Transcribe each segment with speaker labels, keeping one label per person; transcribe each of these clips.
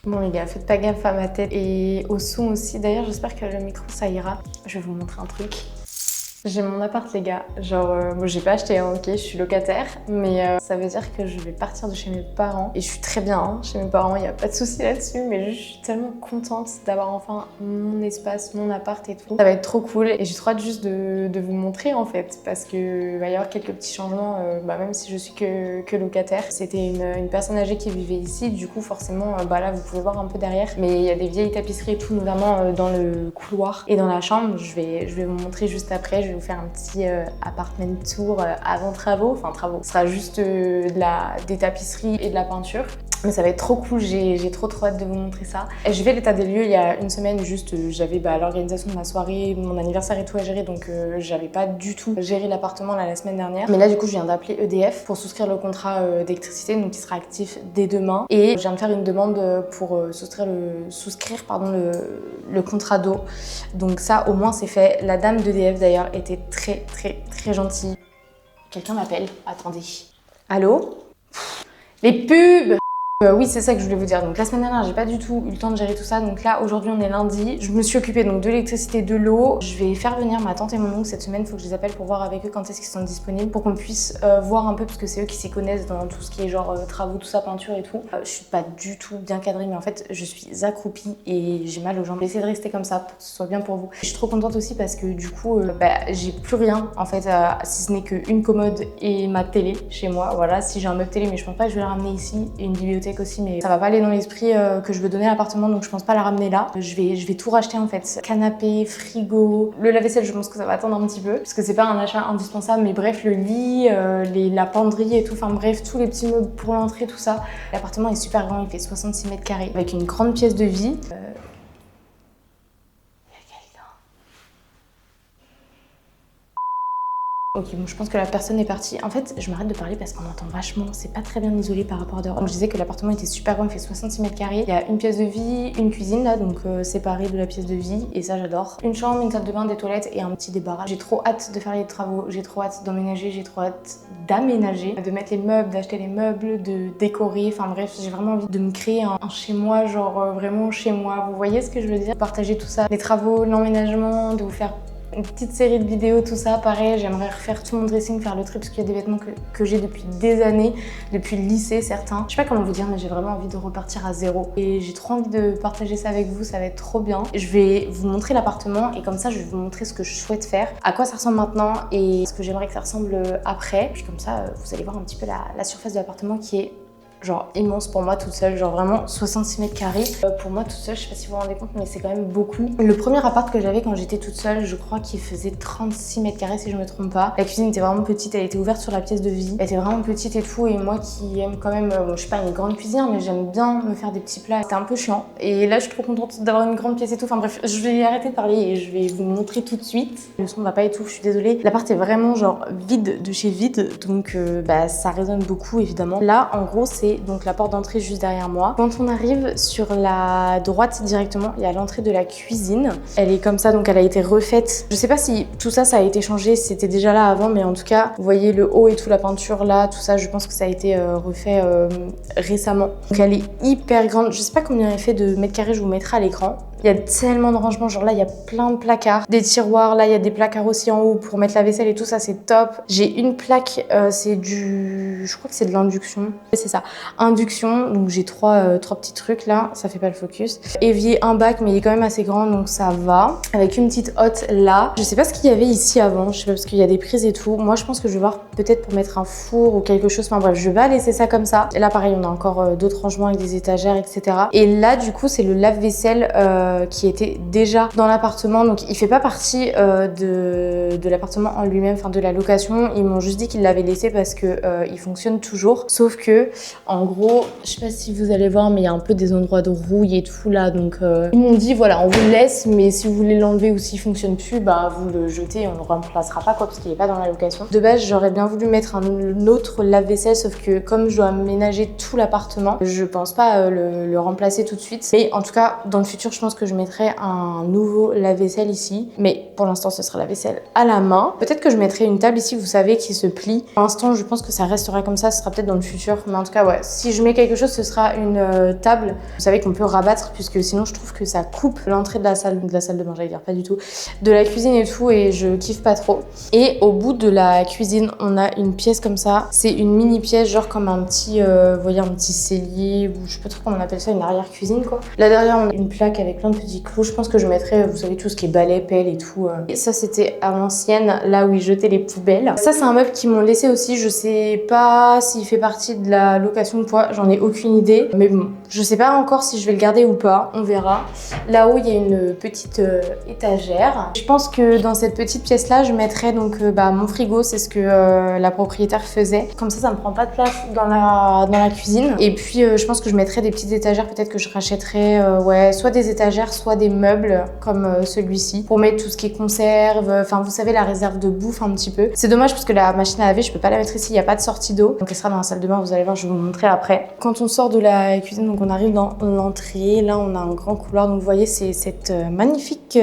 Speaker 1: Bon les gars, faites pas gaffe à ma tête et au son aussi. D'ailleurs, j'espère que le micro ça ira. Je vais vous montrer un truc. J'ai mon appart les gars, genre bon, j'ai pas acheté hein, ok, je suis locataire, mais ça veut dire que je vais partir de chez mes parents et je suis très bien hein, chez mes parents, il y a pas de souci là-dessus, mais je suis tellement contente d'avoir enfin mon espace, mon appart et tout. Ça va être trop cool et j'ai trop hâte juste de vous montrer en fait, parce que va y avoir quelques petits changements, même si je suis que locataire. C'était une personne âgée qui vivait ici, du coup forcément là vous pouvez voir un peu derrière, mais il y a des vieilles tapisseries et tout, notamment dans le couloir et dans la chambre. Je vais vous montrer juste après. Je vais vous faire un petit apartment tour avant travaux. Enfin travaux, ce sera juste des tapisseries et de la peinture. Mais ça va être trop cool, j'ai trop hâte de vous montrer ça. Et j'ai fait l'état des lieux il y a une semaine, juste j'avais l'organisation de ma soirée, mon anniversaire et tout à gérer, donc j'avais pas du tout géré l'appartement la ssemane dernière. Mais là du coup je viens d'appeler EDF pour souscrire le contrat d'électricité, donc qui sera actif dès demain. Et je viens de faire une demande pour souscrire le contrat d'eau. Donc ça au moins c'est fait. La dame d'EDF d'ailleurs était très gentille. Quelqu'un m'appelle, attendez. Allô? Les pubs! Oui, c'est ça que je voulais vous dire. Donc la semaine dernière, j'ai pas du tout eu le temps de gérer tout ça. Donc là, aujourd'hui, on est lundi. Je me suis occupée donc de l'électricité, de l'eau. Je vais faire venir ma tante et mon oncle cette semaine. Il faut que je les appelle pour voir avec eux quand est-ce qu'ils sont disponibles, pour qu'on puisse voir un peu, parce que c'est eux qui s'y connaissent dans tout ce qui est genre travaux, tout ça, peinture et tout. Je suis pas du tout bien cadrée, mais en fait, je suis accroupie et j'ai mal aux jambes. J'essaie de rester comme ça pour que ce soit bien pour vous. Je suis trop contente aussi parce que du coup, j'ai plus rien en fait, si ce n'est qu'une commode et ma télé chez moi. Voilà, si j'ai un meuble télé, mais je pense pas que je vais la ramener ici, et une bibliothèque aussi, mais ça va pas aller dans l'esprit que je veux donner à l'appartement, donc je pense pas la ramener là. Je vais tout racheter en fait. Canapé, frigo, le lave-vaisselle, je pense que ça va attendre un petit peu, parce que c'est pas un achat indispensable, mais bref, le lit, la penderie et tout, enfin bref, tous les petits meubles pour l'entrée, tout ça. L'appartement est super grand, il fait 66 mètres carrés, avec une grande pièce de vie. Ok, bon, je pense que la personne est partie. En fait, je m'arrête de parler parce qu'on entend vachement. C'est pas très bien isolé par rapport à dehors. Donc, je disais que l'appartement était super grand, il fait 66 mètres carrés. Il y a une pièce de vie, une cuisine là, donc séparée de la pièce de vie, et ça j'adore. Une chambre, une salle de bain, des toilettes et un petit débarras. J'ai trop hâte de faire les travaux, j'ai trop hâte d'emménager, j'ai trop hâte d'aménager, de mettre les meubles, d'acheter les meubles, de décorer. Enfin bref, j'ai vraiment envie de me créer un chez moi, genre vraiment chez moi. Vous voyez ce que je veux dire? Partager tout ça, les travaux, l'emménagement, de vous faire une petite série de vidéos, tout ça, pareil, j'aimerais refaire tout mon dressing, faire le tri, parce qu'il y a des vêtements que j'ai depuis des années, depuis le lycée certains. Je sais pas comment vous dire, mais j'ai vraiment envie de repartir à zéro. Et j'ai trop envie de partager ça avec vous, ça va être trop bien. Je vais vous montrer l'appartement et comme ça, je vais vous montrer ce que je souhaite faire, à quoi ça ressemble maintenant et ce que j'aimerais que ça ressemble après. Puis comme ça, vous allez voir un petit peu la surface de l'appartement qui est genre immense pour moi toute seule, genre vraiment 66 mètres carrés. Pour moi toute seule, je sais pas si vous vous rendez compte, mais c'est quand même beaucoup. Le premier appart que j'avais quand j'étais toute seule, je crois qu'il faisait 36 mètres carrés si je me trompe pas. La cuisine était vraiment petite, elle était ouverte sur la pièce de vie. Elle était vraiment petite et tout, et moi qui aime quand même, bon, je suis pas une grande cuisinière, mais j'aime bien me faire des petits plats. C'était un peu chiant. Et là, je suis trop contente d'avoir une grande pièce et tout. Enfin bref, je vais arrêter de parler et je vais vous montrer tout de suite. Le son va pas et tout, je suis désolée. L'appart est vraiment genre vide de chez vide, donc ça résonne beaucoup évidemment. Là, en gros, c'est donc la porte d'entrée juste derrière moi. Quand on arrive sur la droite directement, il y a l'entrée de la cuisine. Elle est comme ça, donc elle a été refaite. Je sais pas si tout ça, ça a été changé, c'était déjà là avant, mais en tout cas, vous voyez le haut et tout, la peinture là, tout ça, je pense que ça a été refait récemment. Donc elle est hyper grande. Je sais pas combien elle fait de mètres carrés, je vous mettrai à l'écran. Il y a tellement de rangements, genre là il y a plein de placards, des tiroirs, là il y a des placards aussi en haut pour mettre la vaisselle et tout ça, c'est top. J'ai une plaque, je crois que c'est de l'induction, c'est ça, induction, donc j'ai trois petits trucs là, ça fait pas le focus. Évier, un bac, mais il est quand même assez grand donc ça va. Avec une petite hotte là, je sais pas ce qu'il y avait ici avant, je sais pas parce qu'il y a des prises et tout. Moi je pense que je vais voir peut-être pour mettre un four ou quelque chose, enfin bref, je vais laisser ça comme ça. Et là pareil, on a encore d'autres rangements avec des étagères, etc. Et là du coup c'est le lave-vaisselle qui était déjà dans l'appartement, donc il fait pas partie de l'appartement en lui-même, enfin de la location. Ils m'ont juste dit qu'ils l'avaient laissé parce que il fonctionne toujours, sauf que en gros, je sais pas si vous allez voir, mais il y a un peu des endroits de rouille et tout là, donc ils m'ont dit voilà, on vous le laisse, mais si vous voulez l'enlever ou s'il fonctionne plus, bah vous le jetez, on le remplacera pas quoi, parce qu'il est pas dans la location. De base, j'aurais bien voulu mettre un autre lave-vaisselle, sauf que comme je dois aménager tout l'appartement, je pense pas le remplacer tout de suite, mais en tout cas dans le futur, je pense que que je mettrai un nouveau lave-vaisselle ici. Mais pour l'instant, ce sera la vaisselle à la main. Peut-être que je mettrai une table ici, vous savez, qui se plie. Pour l'instant, je pense que ça restera comme ça. Ce sera peut-être dans le futur. Mais en tout cas, ouais, si je mets quelque chose, ce sera une table. Vous savez qu'on peut rabattre, puisque sinon, je trouve que ça coupe l'entrée de la salle de bain, j'allais dire, pas du tout, de la cuisine et tout, et je kiffe pas trop. Et au bout de la cuisine, on a une pièce comme ça. C'est une mini pièce, genre comme un petit, vous voyez, un petit cellier, ou je sais pas trop comment on appelle ça, une arrière-cuisine, quoi. Là derrière, on a une plaque avec plein de petits clous. Je pense que je mettrais, vous savez, tout ce qui est balai, pelle et tout. Et ça, c'était à l'ancienne, là où ils jetaient les poubelles. Ça, c'est un meuble qu'ils m'ont laissé aussi. Je sais pas s'il fait partie de la location ou quoi, j'en ai aucune idée. Mais bon, je sais pas encore si je vais le garder ou pas, on verra. Là-haut, il y a une petite étagère. Je pense que dans cette petite pièce-là, je mettrais donc mon frigo, c'est ce que la propriétaire faisait. Comme ça me prend pas de place dans la cuisine. Et puis, je pense que je mettrais des petites étagères, peut-être que je rachèterais, ouais, soit des étagères, soit des meubles comme celui-ci, pour mettre tout ce qui est conserve, enfin, vous savez, la réserve de bouffe un petit peu. C'est dommage parce que la machine à laver, je peux pas la mettre ici, il n'y a pas de sortie d'eau. Donc, elle sera dans la salle de bain, vous allez voir, je vais vous montrer après. Quand on sort de la cuisine, donc on arrive dans l'entrée, là, on a un grand couloir. Donc, vous voyez, c'est cette magnifique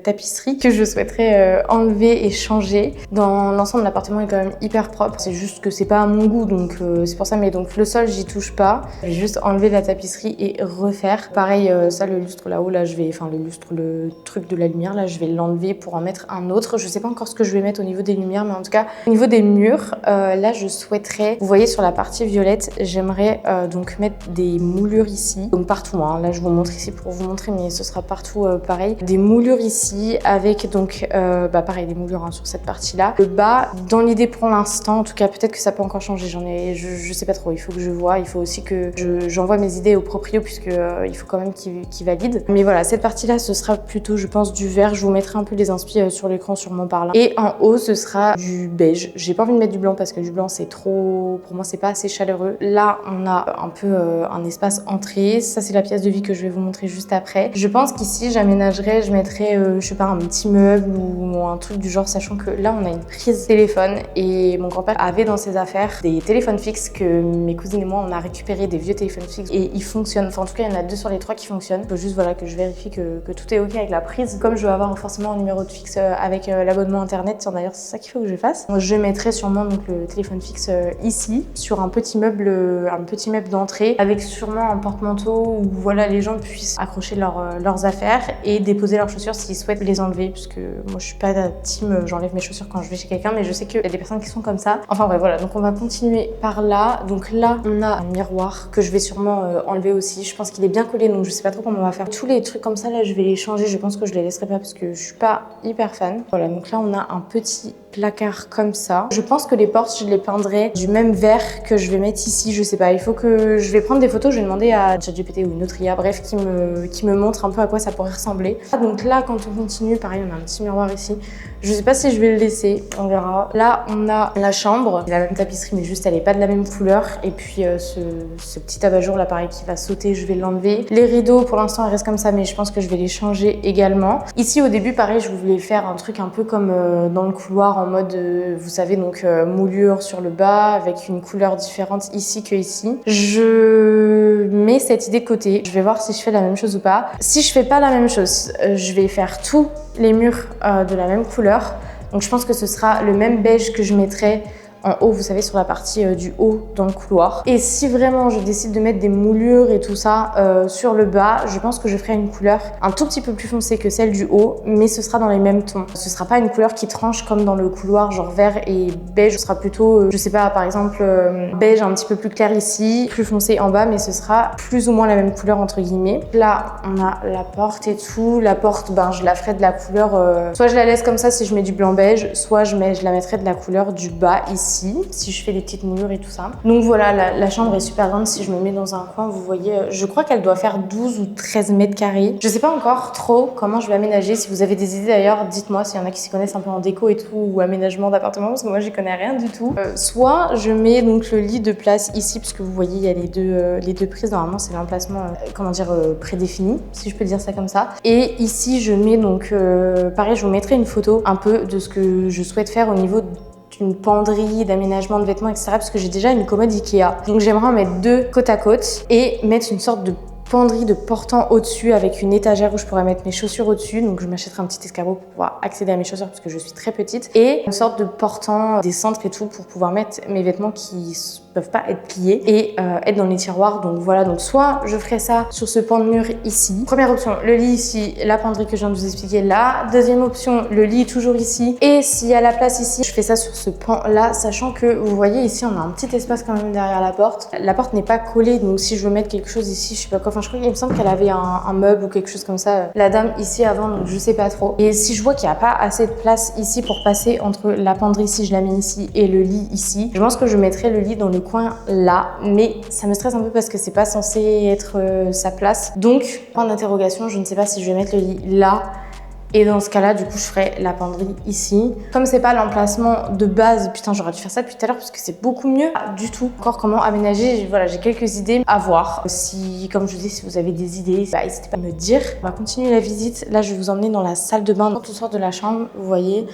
Speaker 1: tapisserie que je souhaiterais enlever et changer. Dans l'ensemble, l'appartement est quand même hyper propre. C'est juste que c'est pas à mon goût, donc c'est pour ça. Mais donc, le sol, j'y touche pas. Je vais juste enlever la tapisserie et refaire. Pareil, ça, le lustre là-haut, là, je vais, enfin, le lustre, le truc de la lumière, là, je vais l'enlever pour en mettre un autre. Je sais pas encore ce que je vais mettre au niveau des lumières, mais en tout cas, au niveau des murs, là, je souhaiterais, vous voyez, sur la partie violette, j'aimerais donc mettre des moulures ici. Donc, partout, hein. Là, je vous montre ici pour vous montrer, mais ce sera partout pareil. Des moulures ici, avec donc, pareil, des moulures hein, sur cette partie-là. Le bas, dans l'idée pour l'instant, en tout cas, peut-être que ça peut encore changer. Je sais pas trop. Il faut que je vois. Il faut aussi que j'envoie mes idées au proprio, puisque il faut quand même qu'il valide. Mais voilà, cette partie-là, ce sera plutôt, je pense, du vert. Je vous mettrai un peu les inspi sur l'écran, sûrement par là. Et en haut, ce sera du beige. J'ai pas envie de mettre du blanc parce que du blanc, c'est trop, pour moi, c'est pas assez chaleureux. Là, on a un peu un espace entrée. Ça, c'est la pièce de vie que je vais vous montrer juste après. Je pense qu'ici, j'aménagerais, je mettrais, je sais pas, un petit meuble ou un truc du genre, sachant que là, on a une prise téléphone et mon grand-père avait dans ses affaires des téléphones fixes que mes cousines et moi, on a récupéré des vieux téléphones fixes et ils fonctionnent. Enfin, en tout cas, il y en a 2 sur les 3 qui fonctionnent. Il faut juste, voilà, que je vérifie que tout est OK avec la prise. Comme je veux avoir forcément un numéro de fixe avec l'abonnement internet, tiens, d'ailleurs, c'est ça qu'il faut que je fasse. Je mettrai sûrement donc le téléphone fixe ici, sur un petit meuble d'entrée, avec sûrement un porte-manteau où, voilà, les gens puissent accrocher leurs affaires et déposer leurs chaussures s'ils souhaitent les enlever, puisque moi, je suis pas de la team, j'enlève mes chaussures quand je vais chez quelqu'un, mais je sais qu'il y a des personnes qui sont comme ça. Enfin, bref, voilà. Donc, on va continuer par là. Donc là, on a un miroir que je vais sûrement enlever aussi. Je pense qu'il est bien collé, donc je sais pas trop comment on va faire. Tous les trucs comme ça, là, je vais les changer. Je pense que je les laisserai pas parce que je suis pas hyper fan. Voilà, donc là, on a un petit placard comme ça. Je pense que les portes, je les peindrai du même vert que je vais mettre ici. Je sais pas, il faut que je vais prendre des photos. Je vais demander à ChatGPT ou une autre IA, bref, qui me montre un peu à quoi ça pourrait ressembler. Donc là, quand on continue, pareil, on a un petit miroir ici. Je sais pas si je vais le laisser, on verra. Là, on a la chambre, la même tapisserie, mais juste elle est pas de la même couleur. Et puis ce petit abat-jour là, pareil, qui va sauter, je vais l'enlever. Les rideaux, pour l'instant, ils restent comme ça, mais je pense que je vais les changer également. Ici, au début, pareil, je voulais faire un truc un peu comme dans le couloir, en mode, vous savez, donc moulure sur le bas, avec une couleur différente ici que ici. Je mets cette idée de côté. Je vais voir si je fais la même chose ou pas. Si je fais pas la même chose, je vais faire tous les murs de la même couleur. Donc je pense que ce sera le même beige que je mettrai en haut, vous savez, sur la partie du haut dans le couloir. Et si vraiment je décide de mettre des moulures et tout ça sur le bas, je pense que je ferai une couleur un tout petit peu plus foncée que celle du haut, mais ce sera dans les mêmes tons. Ce sera pas une couleur qui tranche comme dans le couloir, genre vert et beige. Ce sera plutôt, je sais pas, par exemple, beige un petit peu plus clair ici, plus foncé en bas, mais ce sera plus ou moins la même couleur entre guillemets. Là, on a la porte et tout. La porte, je la ferai de la couleur, soit je la laisse comme ça si je mets du blanc beige, soit je la mettrai de la couleur du bas ici, si je fais les petites moulures et tout ça. Donc voilà, la chambre est super grande. Si je me mets dans un coin, vous voyez, je crois qu'elle doit faire 12 ou 13 mètres carrés. Je sais pas encore trop comment je vais aménager. Si vous avez des idées d'ailleurs, dites-moi s'il y en a qui s'y connaissent un peu en déco et tout, ou aménagement d'appartement, parce que moi j'y connais rien du tout. Soit je mets donc le lit de place ici, parce que vous voyez, il y a les deux prises. Normalement, c'est l'emplacement, prédéfini, si je peux dire ça comme ça. Et ici, je mets donc, pareil, je vous mettrai une photo un peu de ce que je souhaite faire au niveau d'une penderie, d'aménagement de vêtements, etc. Parce que j'ai déjà une commode Ikea. Donc j'aimerais en mettre 2 côte à côte et mettre une sorte de penderie de portant au-dessus avec une étagère où je pourrais mettre mes chaussures au-dessus. Donc je m'achèterai un petit escabeau pour pouvoir accéder à mes chaussures parce que je suis très petite. Et une sorte de portant, des cintres et tout pour pouvoir mettre mes vêtements qui peuvent pas être pliés et être dans les tiroirs. Donc voilà, donc soit je ferai ça sur ce pan de mur ici. Première option, le lit ici, la penderie que je viens de vous expliquer là. Deuxième option, le lit toujours ici. Et s'il y a la place ici, je fais ça sur ce pan là, sachant que vous voyez ici, on a un petit espace quand même derrière la porte. La porte n'est pas collée, donc si je veux mettre quelque chose ici, je sais pas quoi. Enfin, je crois qu'il me semble qu'elle avait un meuble ou quelque chose comme ça, la dame ici avant, donc je sais pas trop. Et si je vois qu'il n'y a pas assez de place ici pour passer entre la penderie si je la mets ici et le lit ici, je pense que je mettrai le lit dans le coin là, mais ça me stresse un peu parce que c'est pas censé être sa place. Donc, point d'interrogation, je ne sais pas si je vais mettre le lit là. Et dans ce cas-là, du coup, je ferai la penderie ici. Comme c'est pas l'emplacement de base, putain, j'aurais dû faire ça depuis tout à l'heure parce que c'est beaucoup mieux. Du tout. Encore comment aménager, voilà, j'ai quelques idées à voir. Si, comme je vous dis, si vous avez des idées, bah, n'hésitez pas à me dire. On va continuer la visite. Là, je vais vous emmener dans la salle de bain. Quand on sort de la chambre, vous voyez,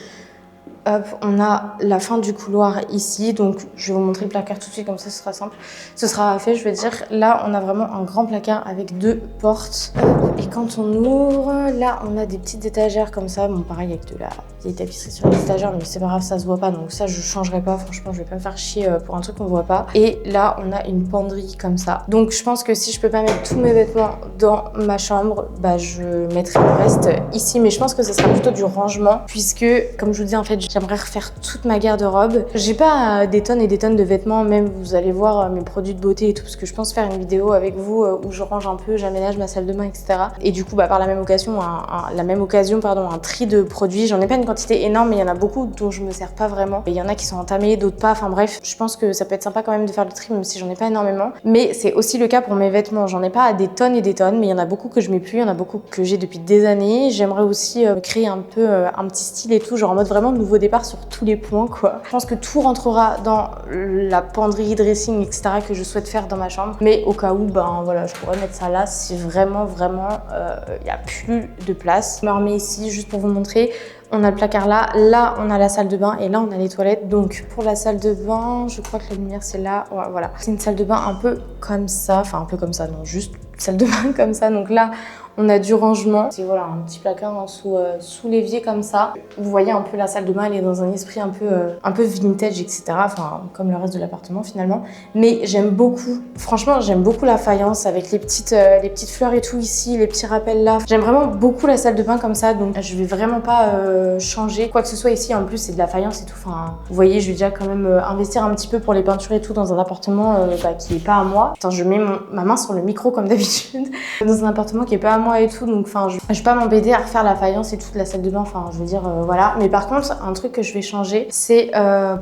Speaker 1: hop, on a la fin du couloir ici, donc je vais vous montrer le placard tout de suite, comme ça ce sera simple. Ce sera fait, je veux dire. Là, on a vraiment un grand placard avec 2 portes. Et quand on ouvre, là, on a des petites étagères comme ça. Bon, pareil, avec de la vieille tapisserie sur les étagères, mais c'est pas grave, ça se voit pas. Donc ça, je changerai pas. Franchement, je vais pas me faire chier pour un truc qu'on voit pas. Et là, on a une penderie comme ça. Donc je pense que si je peux pas mettre tous mes vêtements dans ma chambre, bah je mettrai le reste ici. Mais je pense que ce sera plutôt du rangement, puisque, comme je vous dis, en fait, j'aimerais refaire toute ma garde-robe. J'ai pas des tonnes et des tonnes de vêtements, même vous allez voir mes produits de beauté et tout, parce que je pense faire une vidéo avec vous où je range un peu, j'aménage ma salle de bain, etc. Et du coup, bah, par la même occasion, un tri de produits. J'en ai pas une quantité énorme, mais il y en a beaucoup dont je me sers pas vraiment. Il y en a qui sont entamés, d'autres pas. Enfin bref, je pense que ça peut être sympa quand même de faire le tri, même si j'en ai pas énormément. Mais c'est aussi le cas pour mes vêtements. J'en ai pas des tonnes et des tonnes, mais il y en a beaucoup que je mets plus, il y en a beaucoup que j'ai depuis des années. J'aimerais aussi créer un peu un petit style et tout, genre en mode vraiment nouveau départ sur tous les points, quoi. Je pense que tout rentrera dans la penderie, dressing, etc. que je souhaite faire dans ma chambre. Mais au cas où, ben voilà, je pourrais mettre ça là si vraiment il n'y a plus de place. Je me remets ici juste pour vous montrer. On a le placard là, là on a la salle de bain et là on a les toilettes. Donc pour la salle de bain, je crois que la lumière c'est là, ouais, voilà. C'est une salle de bain un peu comme ça, enfin un peu comme ça, non, juste salle de bain comme ça. Donc là on a du rangement. C'est voilà, un petit placard hein, sous l'évier comme ça. Vous voyez un peu la salle de bain, elle est dans un esprit un peu vintage, etc. Enfin, comme le reste de l'appartement finalement. Mais j'aime beaucoup, franchement, j'aime beaucoup la faïence avec les petites fleurs et tout ici, les petits rappels là. J'aime vraiment beaucoup la salle de bain comme ça, donc je vais vraiment pas changer quoi que ce soit ici. En plus, c'est de la faïence et tout. Enfin, vous voyez, je vais déjà quand même investir un petit peu pour les peintures et tout dans un appartement qui est pas à moi. Attends, je mets ma main sur le micro comme d'habitude. Dans un appartement qui est pas à moi et tout, donc enfin je vais pas m'embêter à refaire la faïence et toute la salle de bain, enfin je veux dire voilà. Mais par contre un truc que je vais changer, c'est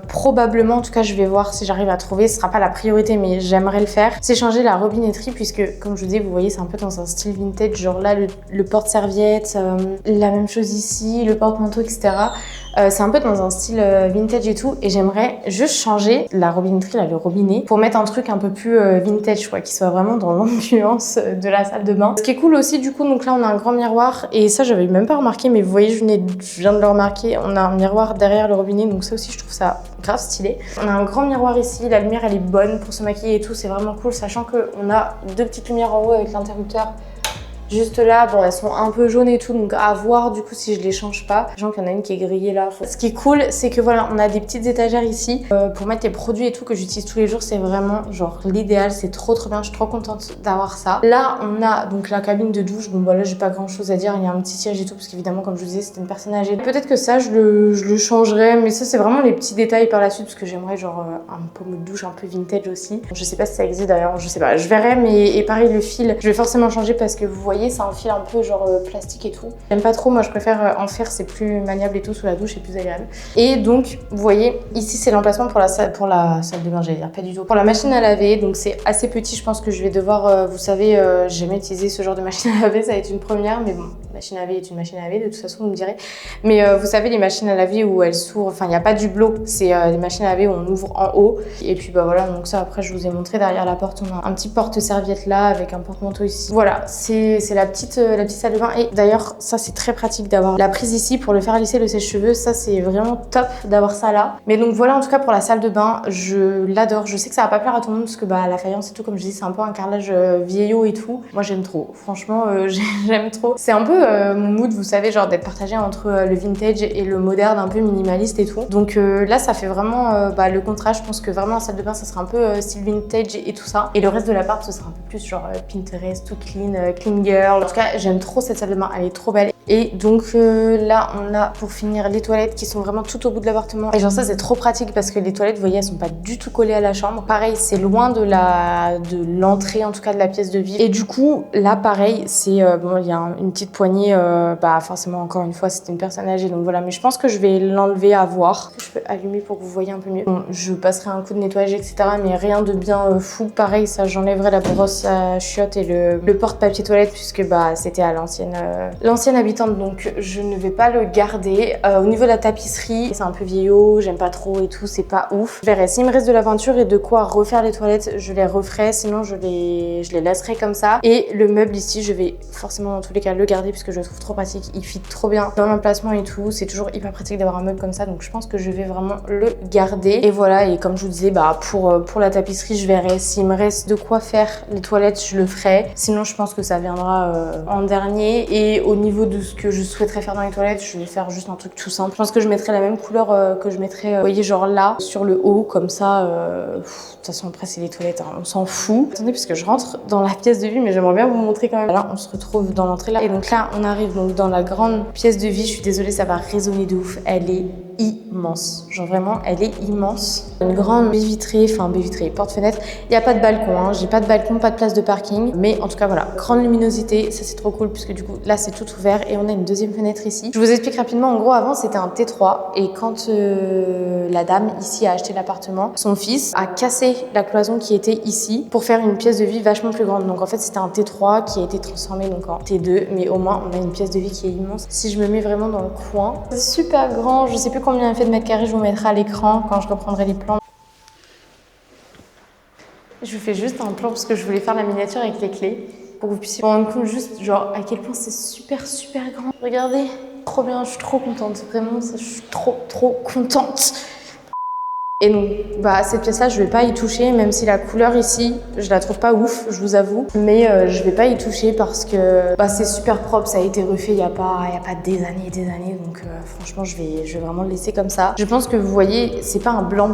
Speaker 1: probablement, en tout cas je vais voir si j'arrive à trouver, ce sera pas la priorité mais j'aimerais le faire, c'est changer la robinetterie, puisque comme je vous dis, vous voyez c'est un peu dans un style vintage, genre là le porte-serviette, la même chose ici, le porte-manteau, etc. C'est un peu dans un style vintage et tout, et j'aimerais juste changer la robinetterie, là, le robinet, pour mettre un truc un peu plus vintage, quoi, qui soit vraiment dans l'ambiance de la salle de bain. Ce qui est cool aussi, du coup, donc là on a un grand miroir, et ça j'avais même pas remarqué, mais vous voyez, je viens de le remarquer, on a un miroir derrière le robinet, donc ça aussi je trouve ça grave stylé. On a un grand miroir ici, la lumière elle est bonne pour se maquiller et tout, c'est vraiment cool, sachant qu'on a 2 petites lumières en haut avec l'interrupteur. Juste là, bon, elles sont un peu jaunes et tout, donc à voir du coup si je les change pas. Sachant qu'il y en a une qui est grillée là. Ce qui est cool, c'est que voilà, on a des petites étagères ici pour mettre les produits et tout que j'utilise tous les jours. C'est vraiment genre l'idéal, c'est trop bien. Je suis trop contente d'avoir ça. Là, on a donc la cabine de douche. Bon, bah là, j'ai pas grand chose à dire. Il y a un petit siège et tout, parce qu'évidemment, comme je vous disais, c'était une personne âgée. Peut-être que ça, je le changerai, mais ça, c'est vraiment les petits détails par la suite, parce que j'aimerais genre un pommeau de douche un peu vintage aussi. Je sais pas si ça existe d'ailleurs, je sais pas, je verrai, mais et pareil, le fil, je vais forcément changer parce que vous voyez, c'est un fil un peu genre plastique et tout. J'aime pas trop, moi je préfère en fer, c'est plus maniable et tout sous la douche, c'est plus agréable. Et donc, vous voyez, ici c'est l'emplacement pour la salle de bain, j'allais dire, pas du tout. Pour la machine à laver, donc c'est assez petit, je pense que je vais devoir, vous savez, j'ai jamais utilisé ce genre de machine à laver, ça va être une première, mais bon, machine à laver est une machine à laver, de toute façon vous me direz. Mais vous savez, les machines à laver où elles s'ouvrent, enfin il n'y a pas d'hublot, c'est des machines à laver où on ouvre en haut. Et puis bah voilà, donc ça après je vous ai montré derrière la porte, on a un petit porte-serviette là avec un porte-manteau ici. Voilà, c'est c'est la petite salle de bain. Et d'ailleurs, ça c'est très pratique d'avoir la prise ici pour le faire lisser le sèche-cheveux. Ça c'est vraiment top d'avoir ça là. Mais donc voilà en tout cas pour la salle de bain, je l'adore. Je sais que ça va pas plaire à tout le monde parce que bah la faïence et tout, comme je dis, c'est un peu un carrelage vieillot et tout. Moi j'aime trop. Franchement, j'aime trop. C'est un peu mon mood, vous savez, genre d'être partagé entre le vintage et le moderne, un peu minimaliste et tout. Donc là ça fait vraiment le contraste. Je pense que vraiment la salle de bain ça sera un peu style vintage et tout ça. Et le reste de l'appart ce sera un peu plus genre Pinterest, tout clean, clean girl. En tout cas j'aime trop cette salle de bain, elle est trop belle. Et donc là on a pour finir les toilettes qui sont vraiment tout au bout de l'appartement. Et genre ça c'est trop pratique parce que les toilettes, vous voyez, elles sont pas du tout collées à la chambre. Pareil, c'est loin de l'entrée en tout cas de la pièce de vie. Et du coup là pareil, c'est bon, il y a une petite poignée, forcément encore une fois c'était une personne âgée donc voilà, mais je pense que je vais l'enlever à voir. Je peux allumer pour que vous voyez un peu mieux. Bon, je passerai un coup de nettoyage etc, mais rien de bien fou. Pareil, ça j'enlèverai la brosse à chiottes et le porte-papier toilette puisque c'était à l'ancienne habitante, donc je ne vais pas le garder. Au niveau de la tapisserie, c'est un peu vieillot, j'aime pas trop et tout, c'est pas ouf. Je verrai s'il me reste de la peinture et de quoi refaire les toilettes, je les referai, sinon je les laisserai comme ça. Et le meuble ici, je vais forcément dans tous les cas le garder puisque je le trouve trop pratique, il fit trop bien dans l'emplacement et tout, c'est toujours hyper pratique d'avoir un meuble comme ça, donc je pense que je vais vraiment le garder. Et voilà, et comme je vous disais, pour la tapisserie, je verrai s'il me reste de quoi faire les toilettes, je le ferai. Sinon, je pense que ça viendra en dernier. Et au niveau de ce que je souhaiterais faire dans les toilettes, je vais faire juste un truc tout simple. Je pense que je mettrai la même couleur que je mettrais, vous voyez, genre là, sur le haut, comme ça. De toute façon, après, c'est les toilettes, hein, on s'en fout. Attendez, parce que je rentre dans la pièce de vie, mais j'aimerais bien vous montrer quand même. Là, on se retrouve dans l'entrée là. Et donc là, on arrive donc dans la grande pièce de vie. Je suis désolée, ça va résonner de ouf. Elle est immense. Genre vraiment, elle est immense. Une grande baie vitrée, porte-fenêtre. Il n'y a pas de balcon, hein. J'ai pas de balcon, pas de place de parking. Mais en tout cas, voilà, grande luminosité. Ça, c'est trop cool puisque du coup, là, c'est tout ouvert et on a une deuxième fenêtre ici. Je vous explique rapidement. En gros, avant, c'était un T3 et quand la dame ici a acheté l'appartement, son fils a cassé la cloison qui était ici pour faire une pièce de vie vachement plus grande. Donc en fait, c'était un T3 qui a été transformé donc en T2, mais au moins, on a une pièce de vie qui est immense. Si je me mets vraiment dans le coin, c'est super grand. Je sais plus combien il fait de mètres carrés, je vous mettrai à l'écran quand je reprendrai les plans. Je vous fais juste un plan parce que je voulais faire la miniature avec les clés pour que vous puissiez vous rendre compte juste genre à quel point c'est super grand. Regardez, trop bien, je suis trop contente, vraiment, je suis trop contente. Et donc, cette pièce-là, je vais pas y toucher, même si la couleur ici, je la trouve pas ouf, je vous avoue. Mais je vais pas y toucher parce que c'est super propre, ça a été refait il y a pas des années et des années. Donc franchement, je vais vraiment le laisser comme ça. Je pense que vous voyez, c'est pas un blanc.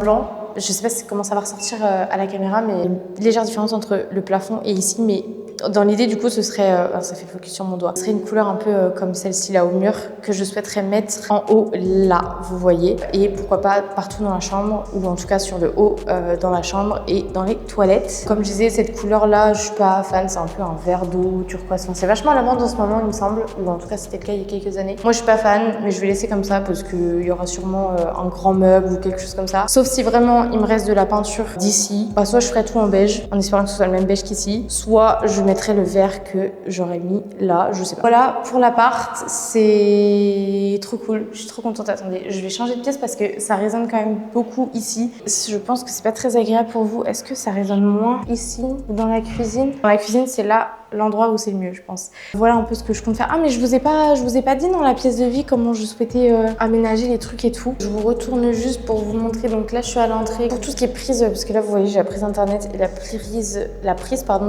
Speaker 1: Je sais pas comment ça va ressortir à la caméra, mais une légère différence entre le plafond et ici, mais dans l'idée du coup ce serait, ça fait focus sur mon doigt, ce serait une couleur un peu comme celle-ci là au mur que je souhaiterais mettre en haut là, vous voyez, et pourquoi pas partout dans la chambre ou en tout cas sur le haut dans la chambre et dans les toilettes. Comme je disais, cette couleur là je suis pas fan, c'est un peu un vert d'eau turquoise, c'est vachement à la mode en ce moment il me semble, ou en tout cas c'était le cas il y a quelques années. Moi je suis pas fan, mais je vais laisser comme ça parce qu'il y aura sûrement un grand meuble ou quelque chose comme ça, sauf si vraiment il me reste de la peinture d'ici, soit je ferai tout en beige en espérant que ce soit le même beige qu'ici, soit je mettrai le vert que j'aurais mis là, je sais pas. Voilà pour l'appart, c'est trop cool, je suis trop contente. Attendez, je vais changer de pièce parce que ça résonne quand même beaucoup ici. Je pense que c'est pas très agréable pour vous. Est-ce que ça résonne moins ici ou dans la cuisine? Dans la cuisine, c'est là l'endroit où c'est le mieux, je pense. Voilà un peu ce que je compte faire. Ah, mais je vous ai pas dit dans la pièce de vie comment je souhaitais aménager les trucs et tout. Je vous retourne juste pour vous montrer. Donc là, je suis à l'entrée. Pour tout ce qui est prise, parce que là, vous voyez, j'ai la prise internet et la prise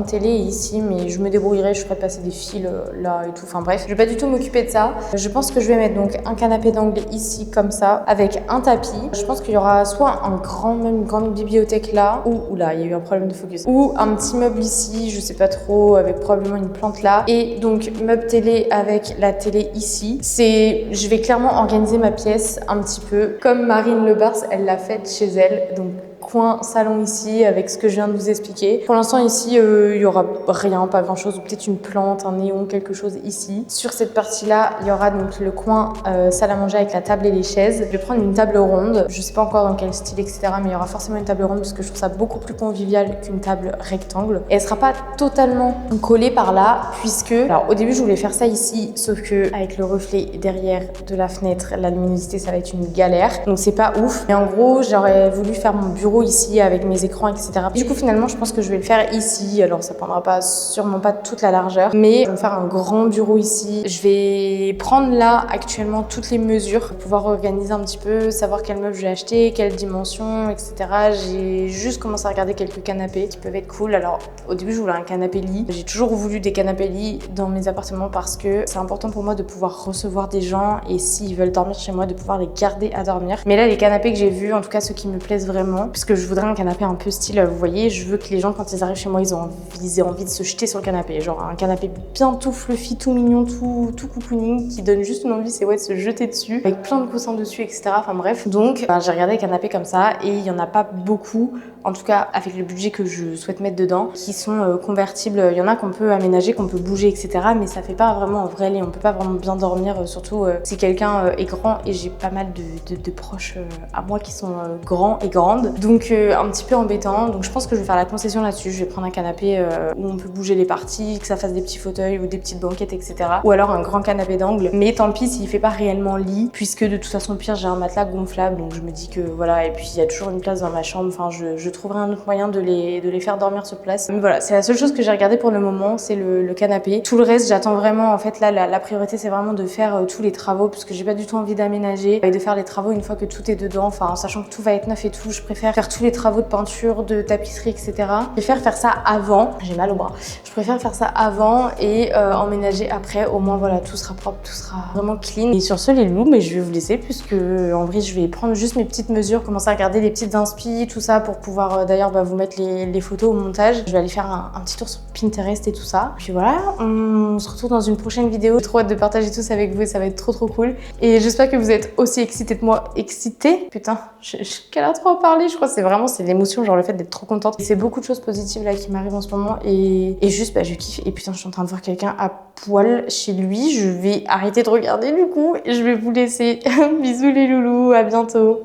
Speaker 1: télé est ici, mais je me débrouillerai, je ferai passer des fils là et tout. Enfin bref, je vais pas du tout m'occuper de ça. Je pense que je vais mettre donc un canapé d'angle ici, comme ça, avec un tapis. Je pense qu'il y aura soit une grande bibliothèque là, ou là, il y a eu un problème de focus, ou un petit meuble ici, je sais pas trop, avec probablement une plante là, et donc meuble télé avec la télé ici. Je vais clairement organiser ma pièce un petit peu comme Marine Le Bars, elle l'a faite chez elle, donc coin salon ici avec ce que je viens de vous expliquer. Pour l'instant ici il y aura rien, pas grand chose, ou peut-être une plante, un néon, quelque chose ici. Sur cette partie là il y aura donc le coin salle à manger avec la table et les chaises. Je vais prendre une table ronde, je sais pas encore dans quel style etc, mais il y aura forcément une table ronde parce que je trouve ça beaucoup plus convivial qu'une table rectangle, et elle sera pas totalement collée par là puisque, alors au début je voulais faire ça ici, sauf que avec le reflet derrière de la fenêtre, la luminosité ça va être une galère, donc c'est pas ouf. Mais en gros j'aurais voulu faire mon bureau bureau ici avec mes écrans, etc. Du coup, finalement, je pense que je vais le faire ici. Alors, ça prendra sûrement pas toute la largeur, mais je vais me faire un grand bureau ici. Je vais prendre là actuellement toutes les mesures pour pouvoir organiser un petit peu, savoir quel meuble je vais acheter, quelle dimension, etc. J'ai juste commencé à regarder quelques canapés qui peuvent être cool. Alors, au début, je voulais un canapé lit. J'ai toujours voulu des canapés lit dans mes appartements parce que c'est important pour moi de pouvoir recevoir des gens et s'ils veulent dormir chez moi, de pouvoir les garder à dormir. Mais là, les canapés que j'ai vus, en tout cas ceux qui me plaisent vraiment, puisque je voudrais un canapé un peu style, vous voyez, je veux que les gens, quand ils arrivent chez moi, ils aient envie de se jeter sur le canapé. Genre un canapé bien tout fluffy, tout mignon, tout cocooning, qui donne juste une envie, c'est ouais, de se jeter dessus, avec plein de coussins dessus, etc. Enfin bref. Donc, j'ai regardé les canapés comme ça et il y en a pas beaucoup, en tout cas avec le budget que je souhaite mettre dedans, qui sont convertibles. Il y en a qu'on peut aménager, qu'on peut bouger, etc. Mais ça fait pas vraiment un vrai lit. On peut pas vraiment bien dormir, surtout si quelqu'un est grand. Et j'ai pas mal de proches à moi qui sont grands et grandes. Donc un petit peu embêtant. Donc je pense que je vais faire la concession là-dessus. Je vais prendre un canapé où on peut bouger les parties, que ça fasse des petits fauteuils ou des petites banquettes, etc. Ou alors un grand canapé d'angle. Mais tant pis s'il fait pas réellement lit, puisque de toute façon, pire, j'ai un matelas gonflable. Donc je me dis que voilà. Et puis il y a toujours une place dans ma chambre. Enfin, je trouverai un autre moyen de les faire dormir sur place. Mais voilà, c'est la seule chose que j'ai regardé pour le moment, c'est le canapé. Tout le reste, j'attends vraiment. En fait, là, la priorité, c'est vraiment de faire tous les travaux, parce que j'ai pas du tout envie d'aménager et de faire les travaux une fois que tout est dedans. Enfin, en sachant que tout va être neuf et tout, je préfère faire tous les travaux de peinture, de tapisserie, etc. Je préfère faire ça avant. J'ai mal au bras. Je préfère faire ça avant et emménager après. Au moins, voilà, tout sera propre, tout sera vraiment clean. Et sur ce, les loups, mais je vais vous laisser, puisque en vrai, je vais prendre juste mes petites mesures, commencer à regarder les petites inspi, tout ça, pour pouvoir d'ailleurs vous mettre les photos au montage. Je vais aller faire un petit tour sur Pinterest et tout ça. Puis voilà, on se retrouve dans une prochaine vidéo. J'ai trop hâte de partager tout ça avec vous et ça va être trop cool. Et j'espère que vous êtes aussi excités que moi. Excités? Putain, je galère trop à en parler. Je crois que c'est l'émotion, genre le fait d'être trop contente. Et c'est beaucoup de choses positives là qui m'arrivent en ce moment et juste je kiffe. Et putain, je suis en train de voir quelqu'un à poil chez lui. Je vais arrêter de regarder du coup et je vais vous laisser. Bisous les loulous, à bientôt.